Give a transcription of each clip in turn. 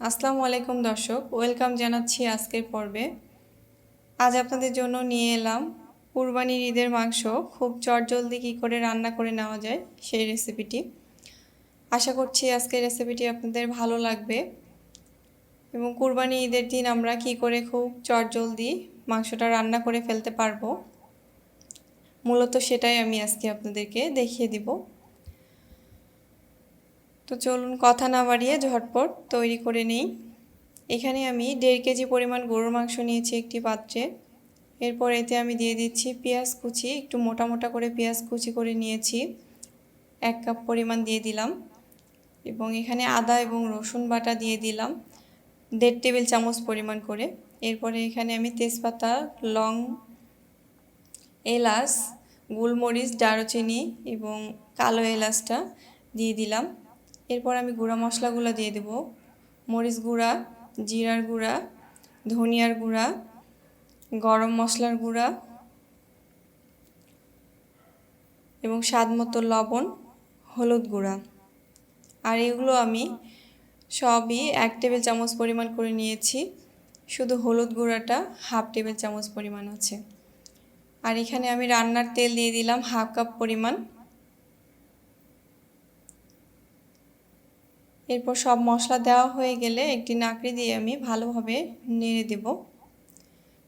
আসসালামু আলাইকুম দর্শক, ওয়েলকাম জানাচ্ছি আজকের পর্বে। আজ আপনাদের জন্য নিয়ে এলাম কুরবানির ঈদের মাংস খুব চটজলদি কী করে রান্না করে নেওয়া যায় সেই রেসিপিটি। আশা করছি আজকের রেসিপিটি আপনাদের ভালো লাগবে এবং কুরবানি ঈদের দিন আমরা কী করে খুব চটজলদি মাংসটা রান্না করে ফেলতে পারবো, মূলত সেটাই আমি আজকে আপনাদেরকে দেখিয়ে দিব। তো চলুন কথা না বাড়িয়ে ঝটপট তৈরি করে নিই। এখানে আমি 1.5 কেজি পরিমাণ গরুর মাংস নিয়েছি একটি পাত্রে। এরপর এতে আমি দিয়ে দিচ্ছি পেঁয়াজ কুচি, একটু মোটা মোটা করে পেঁয়াজ কুচি করে নিয়েছি, 1 কাপ পরিমাণ দিয়ে দিলাম। এবং এখানে আদা এবং রসুন বাটা দিয়ে দিলাম 1.5 টেবিল চামচ পরিমাণ করে। এরপরে এখানে আমি তেজপাতা, লং, এলাচ, গোলমরিচ, দারুচিনি এবং কালো এলাচটা দিয়ে দিলাম। এরপর আমি গুঁড়া মশলাগুলো দিয়ে দেব, মরিচ গুঁড়া, জিরার গুঁড়া, ধনিয়ার গুঁড়া, গরম মশলার গুঁড়া এবং স্বাদমতো লবণ, হলুদ গুঁড়া। আর এগুলো আমি সবই 1 টেবিল চামচ পরিমাণ করে নিয়েছি, শুধু হলুদ গুঁড়াটা 1/2 টেবিল চামচ পরিমাণ আছে। আর এখানে আমি রান্নার তেল দিয়ে দিলাম 1/2 কাপ পরিমাণ। এরপর সব মশলা দেওয়া হয়ে গেলে একটি নাকড়ি দিয়ে আমি ভালোভাবে নেড়ে দেব।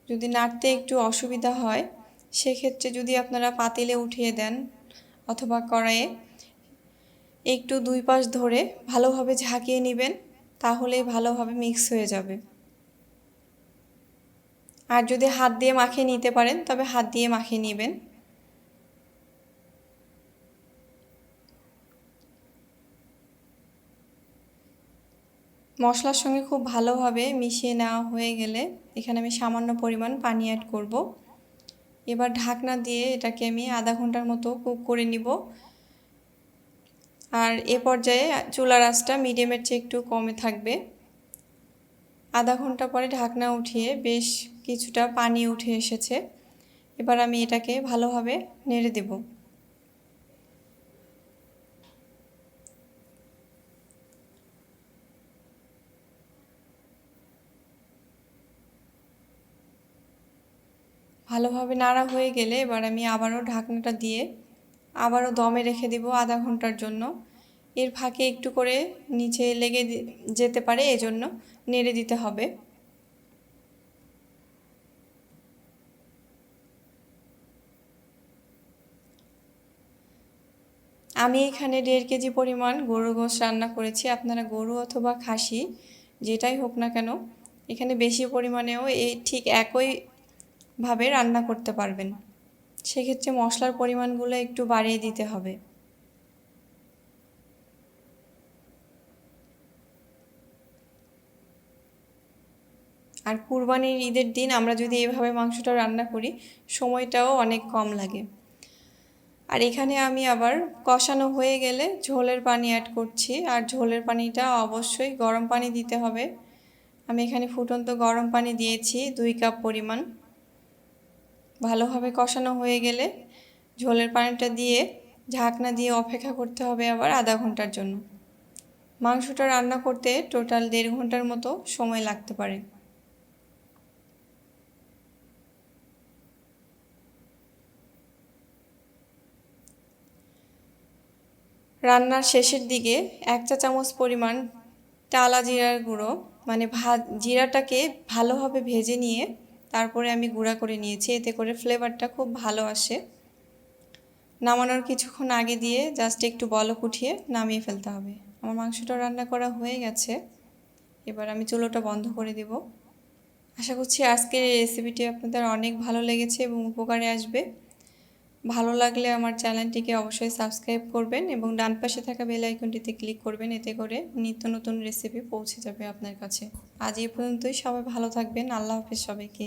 যদি নাড়তে একটু অসুবিধা হয় সেক্ষেত্রে যদি আপনারা পাতিলে উঠিয়ে দেন অথবা কড়াইয়ে একটু 2 পাশ ধরে ভালোভাবে ঝাঁকিয়ে নেবেন, তাহলেই ভালোভাবে মিক্স হয়ে যাবে। আর যদি হাত দিয়ে মাখিয়ে নিতে পারেন তবে হাত দিয়ে মাখিয়ে নেবেন। মশলার সঙ্গে খুব ভালোভাবে মিশিয়ে নেওয়া হয়ে গেলে এখানে আমি সামান্য পরিমাণ পানি অ্যাড করব। এবার ঢাকনা দিয়ে এটাকে আমি আধা ঘন্টার মতো কুক করে নিব। আর এ পর্যায়ে চুলার আঁচটা মিডিয়ামের চেয়ে একটু কমে থাকবে। আধা ঘন্টা পরে ঢাকনা উঠিয়ে বেশ কিছুটা পানি উঠে এসেছে। এবার আমি এটাকে ভালোভাবে নেড়ে দেব। ভালোভাবে নাড়া হয়ে গেলে এবার আমি আবারও ঢাকনাটা দিয়ে আবারও দমে রেখে দেব আধা ঘন্টার জন্য। এর ফাঁকে একটু করে নিচে লেগে যেতে পারে, এজন্য নেড়ে দিতে হবে। আমি এখানে 1.5 কেজি পরিমাণ গরুর গোশত রান্না করেছি। আপনারা গরু অথবা খাসি যেটাই হোক না কেন এখানে বেশি পরিমাণেও ঠিক একইভাবে রান্না করতে পারবেন। সেক্ষেত্রে মশলার পরিমাণগুলো একটু বাড়িয়ে দিতে হবে। আর কুরবানির ঈদের দিন আমরা যদি এভাবে মাংসটা রান্না করি সময়টাও অনেক কম লাগে। আর এখানে আমি আবার কষানো হয়ে গেলে ঝোলের পানি অ্যাড করছি। আর ঝোলের পানিটা অবশ্যই গরম পানি দিতে হবে। আমি এখানে ফুটন্ত গরম পানি দিয়েছি 2 কাপ পরিমাণ। ভালোভাবে কষানো হয়ে গেলে ঝোলের পানিটা দিয়ে ঢাকনা দিয়ে অপেক্ষা করতে হবে আবার আধা ঘন্টার জন্য। মাংসটা রান্না করতে টোটাল 1.5 ঘন্টার মতো সময় লাগতে পারে। রান্নার শেষের দিকে 1 চা চামচ পরিমাণ টালা জিরার গুঁড়ো, মানে জিরাটাকে ভালোভাবে ভেজে নিয়ে তারপরে আমি গুঁড়া করে নিয়েছি, এতে করে ফ্লেভারটা খুব ভালো আসে। নামানোর কিছুক্ষণ আগে দিয়ে জাস্ট একটু বলক উঠিয়ে নামিয়ে ফেলতে হবে। আমার মাংসটা রান্না করা হয়ে গেছে, এবার আমি চুলোটা বন্ধ করে দেব। আশা করছি আজকের এই রেসিপিটি আপনাদের অনেক ভালো লেগেছে এবং উপকারে আসবে। ভালো লাগলে আমার চ্যানেলটিকে অবশ্যই সাবস্ক্রাইব করবেন এবং ডান পাশে থাকা বেল আইকনটিতে ক্লিক করবেন, এতে করে নিত্য নতুন রেসিপি পৌঁছে যাবে আপনার কাছে। আজ এই পর্যন্তই, সবাই ভালো থাকবেন। আল্লাহ হাফেজ সবাইকে।